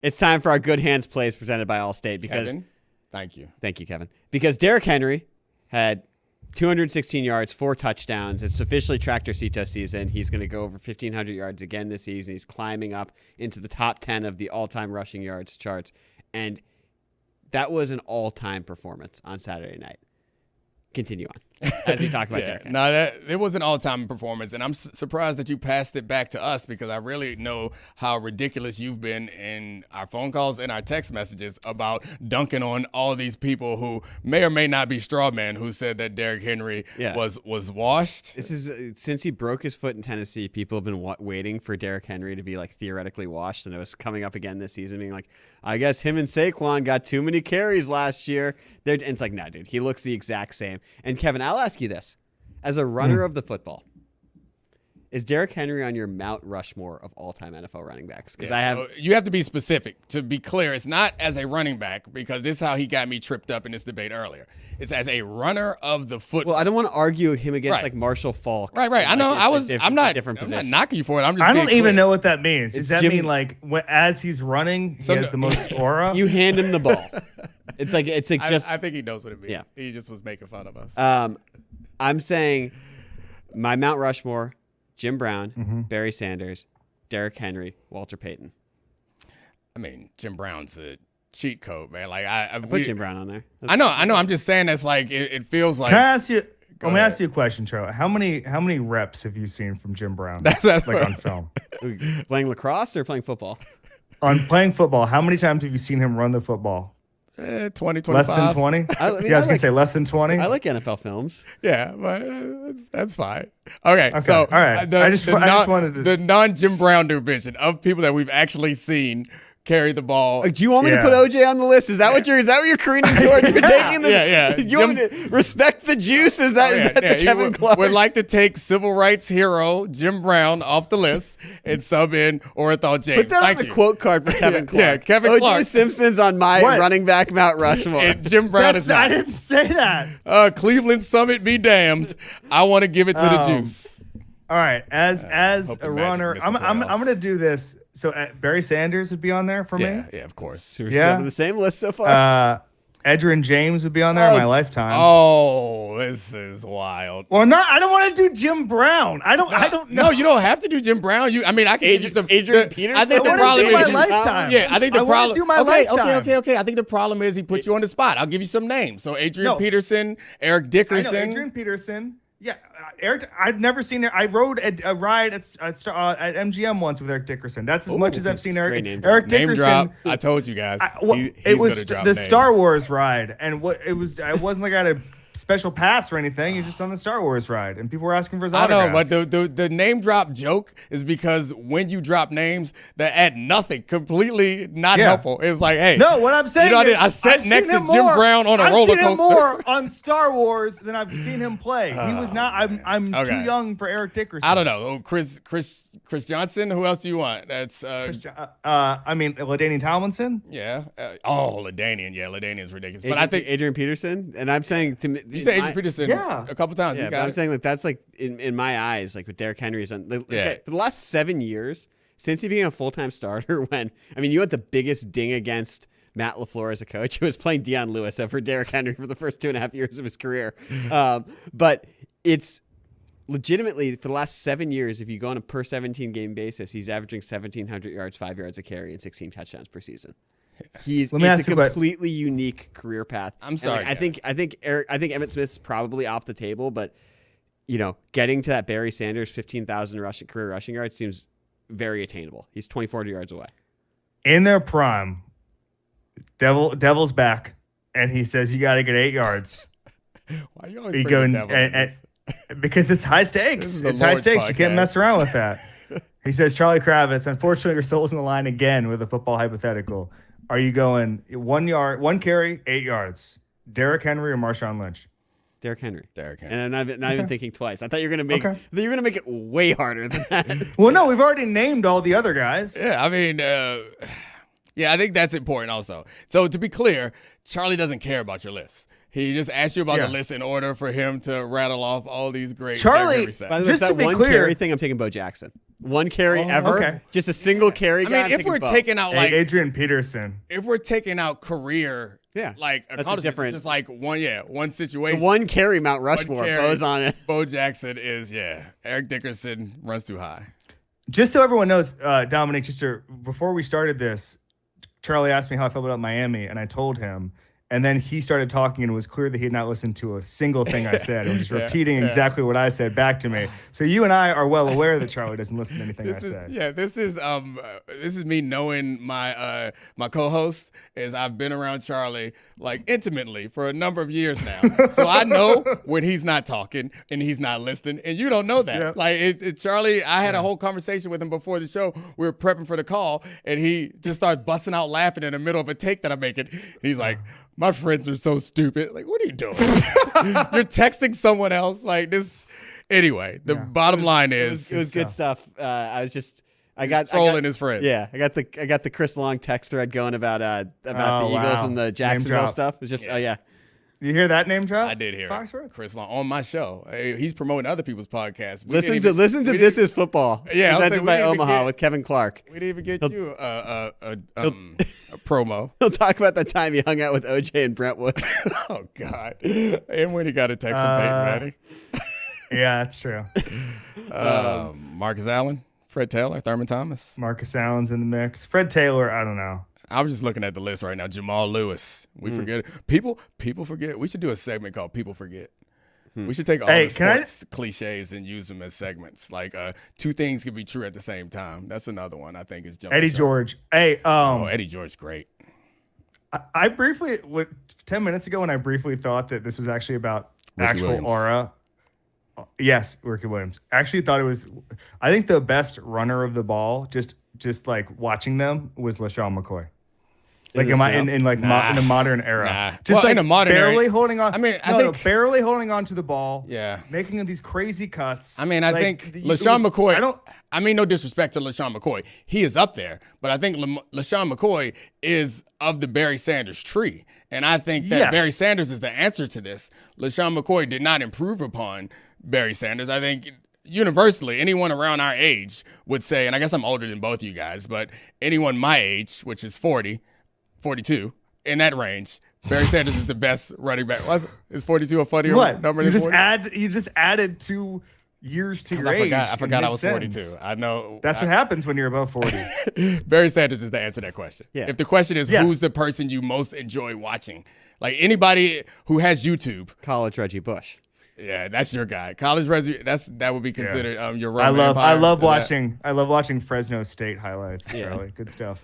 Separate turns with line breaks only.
It's time for our Good Hands plays presented by Allstate because
Kevin, thank you,
Kevin. Because Derrick Henry had 216 yards, 4 touchdowns. It's officially tractor Cito season. He's going to go over 1,500 yards again this season. He's climbing up into the top 10 of the all-time rushing yards charts, and that was an all-time performance on Saturday night. Continue on as we talk about Derrick Henry.
No, it was an all-time performance, and I'm surprised that you passed it back to us because I really know how ridiculous you've been in our phone calls and our text messages about dunking on all these people who may or may not be straw men who said that Derrick Henry was washed.
This is since he broke his foot in Tennessee, people have been waiting for Derrick Henry to be like theoretically washed, and it was coming up again this season, being like, I guess him and Saquon got too many carries last year. And it's like, no, dude, he looks the exact same. And Kevin, I'll ask you this. As a runner of the football, is Derrick Henry on your Mount Rushmore of all-time NFL running backs? Because
so you have to be specific. To be clear, it's not as a running back because this is how he got me tripped up in this debate earlier. It's as a runner of the football.
Well, I don't want to argue him against like Marshall Faulk.
Right. I know. I'm not knocking you for it. I'm just.
I don't even know what that means. Does that mean like as he's running, he has the most aura?
You hand him the ball. It's like just.
I think he knows what it means.
Yeah.
He just was making fun of us.
I'm saying my Mount Rushmore: Jim Brown, Barry Sanders, Derrick Henry, Walter Payton.
I mean, Jim Brown's a cheat code, man. Like I
put Jim Brown on there.
I know. I'm just saying that's like it feels like.
Can I ask you? Let me ask you a question, Charlie. How many reps have you seen from Jim Brown?
That's
like on film.
Playing lacrosse or playing football?
On playing football, how many times have you seen him run the football?
20, 25.
Less than 20? I was going to say less than 20.
I like NFL films.
Yeah, but that's fine. Okay, so
all right. I just wanted to...
The non-Jim Brown division of people that we've actually seen carry the ball.
Do you want me to put OJ on the list? Is that what you're careening toward? You're taking this?
Yeah.
You want me to respect the juice? Is that the Kevin Clark?
Would like to take civil rights hero Jim Brown off the list and sub in Orenthal James.
Put that on the quote card for Kevin Clark.
Yeah, Kevin Clark.
OJ Simpson's on my running back Mount Rushmore.
And Jim Brown is not.
I didn't say that.
Cleveland Summit be damned. I want to give it to the juice.
All right, as a runner, I'm going to do this. So Barry Sanders would be on there for me?
Yeah, of course.
So we're on the same list so far?
Edgerrin James would be on there in my lifetime.
Oh, this is wild.
Well, I don't want to do Jim Brown. I don't know.
No, you don't have to do Jim Brown. I can give you some
Adrian Peterson.
I think the problem is
my lifetime.
Yeah, I think the problem.
Do my lifetime.
Okay. I think the problem is he put you on the spot. I'll give you some names. So Adrian Peterson, Eric Dickerson.
I know, Adrian Peterson. Yeah, Eric. I've never seen it. I rode a ride at MGM once with Eric Dickerson. That's as much as I've seen Eric Dickerson.
Name drop. I told you guys.
It was the Star Wars ride, and it wasn't like I had a special pass or anything. He's just on the Star Wars ride, and people were asking for his autograph.
I know, but the name drop joke is because when you drop names that add nothing, completely not helpful. It's like, hey,
no, what I'm saying is
I sat next to Jim Brown on a roller coaster.
I've seen him more on Star Wars than I've seen him play. He was not. I'm too young for Eric Dickerson.
I don't know. Oh, Chris Johnson. Who else do you want? That's
LaDainian Tomlinson.
Yeah. LaDainian. Yeah, LaDainian's ridiculous. But I think
Adrian Peterson, and I'm saying to me.
You said Adrian Peterson a couple times.
Yeah, but I'm saying that's like in my eyes, like with Derrick Henry's on. For the last 7 years, since he became a full-time starter, you had the biggest ding against Matt LaFleur as a coach, who was playing Deion Lewis over Derrick Henry for the first 2.5 years of his career. But it's legitimately for the last 7 years, if you go on a per 17 game basis, he's averaging 1,700 yards, 5 yards a carry, and 16 touchdowns per season. It's a completely unique career path.
I'm sorry.
I think Emmitt Smith's probably off the table, but getting to that Barry Sanders 15,000 career rushing yards seems very attainable. He's 2,400 yards away.
In their prime, Devil's back, and he says you got to get 8 yards.
Why are you always bringing Devil?
Because it's high stakes. It's high stakes. You can't mess around with that. He says, Charlie Kravitz, unfortunately, your soul's in the line again with a football hypothetical. Are you going 1 carry, 8 yards? Derrick Henry or Marshawn Lynch?
Derrick Henry.
And
I'm not even thinking twice. I thought you were gonna make it way harder than that.
Well, no, we've already named all the other guys.
Yeah, I think that's important also. So to be clear, Charlie doesn't care about your list. He just asked you about the list in order for him to rattle off all these great.
Charlie,
by the way, just to be clear, carry thing, I'm taking Bo Jackson. 1 carry ever. Okay. Just a single carry guy.
I mean, if we're taking out like
Adrian Peterson.
If we're taking out career, like accomplishments, just like one situation.
The 1 carry Mount Rushmore. Bo's on it.
Bo Jackson is Eric Dickerson runs too high.
Just so everyone knows, Dominique, before we started this, Charlie asked me how I felt about Miami, and I told him. And then he started talking, and it was clear that he had not listened to a single thing I said. He was just repeating exactly what I said back to me. So you and I are well aware that Charlie doesn't listen to anything I say.
Yeah, this is me knowing my my co-host. Is I've been around Charlie like intimately for a number of years now, so I know when he's not talking and he's not listening, and you don't know that. Yeah. Like Charlie, I had a whole conversation with him before the show. We were prepping for the call, and he just started busting out laughing in the middle of a take that I'm making. He's like, my friends are so stupid. Like, what are you doing? You're texting someone else like this. Anyway, the bottom line is
it was good stuff. I got
trolling his friend.
Yeah, I got the Chris Long text thread going about the Eagles and the Jacksonville stuff. It was just
You hear that name drop?
I did hear it. Chris Long on my show. He's promoting other people's podcasts.
Listen to This Is Football.
Yeah,
presented by Omaha with Kevin Clark.
We didn't even get you a promo.
He'll talk about the time he hung out with OJ and Brentwood.
Oh God! And when he got a text from Peyton Manning.
Yeah, that's true.
Marcus Allen, Fred Taylor, Thurman Thomas.
Marcus Allen's in the mix. Fred Taylor, I don't know.
I'm just looking at the list right now. Jamal Lewis. We forget. People forget. We should do a segment called People Forget. We should take all the sports cliches and use them as segments. Like 2 things can be true at the same time. That's another one I think is
Eddie George. Hey,
Eddie George, great.
I briefly, 10 minutes ago, when I briefly thought that this was actually about actual aura. Yes, Ricky Williams. Actually thought it was, I think the best runner of the ball, just like watching them, was LaShawn McCoy. Like in the modern era, just like in a modern barely era, holding on. I mean, I think barely holding on to the ball.
Yeah,
making these crazy cuts.
I mean, I think LaShawn McCoy. I mean, no disrespect to LaShawn McCoy, he is up there, but I think LaShawn McCoy is of the Barry Sanders tree, and I think that Barry Sanders is the answer to this. LaShawn McCoy did not improve upon Barry Sanders. I think universally, anyone around our age would say, and I guess I'm older than both you guys, but anyone my age, which is 40. 42, in that range, Barry Sanders is the best running back. Is 42 a funnier number than 40?
You just added 2 years to your age.
I forgot I was 42. I know.
That's what happens when you're above 40.
Barry Sanders is the answer to that question. Yeah. If the question is who's the person you most enjoy watching, like anybody who has YouTube.
College Reggie Bush.
Yeah, that's your guy. College Reggie. That would be considered your Roman
I love
Empire.
watching Fresno State highlights. Charlie. Good stuff.